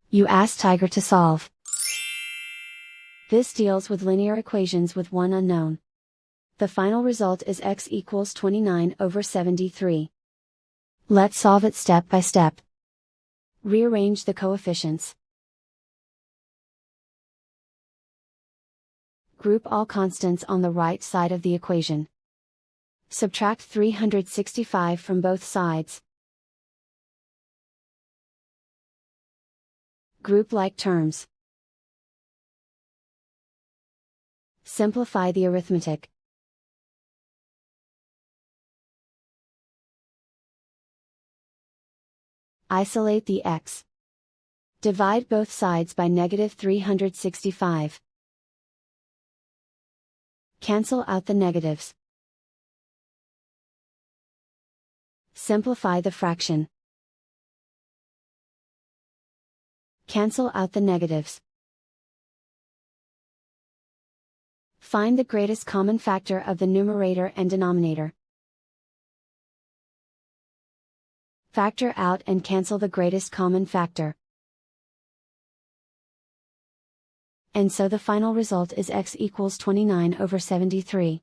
You ask Tiger to solve. This deals with linear equations with one unknown. The final result is x equals 29/73. Let's solve it step by step. Rearrange the coefficients. Group all constants on the right side of the equation. Subtract 365 from both sides. Group like terms. Simplify the arithmetic. Isolate the x. Divide both sides by -365. Cancel out the negatives. Simplify the fraction. Cancel out the negatives. Find the greatest common factor of the numerator and denominator. Factor out and cancel the greatest common factor. And so the final result is x equals 29/73.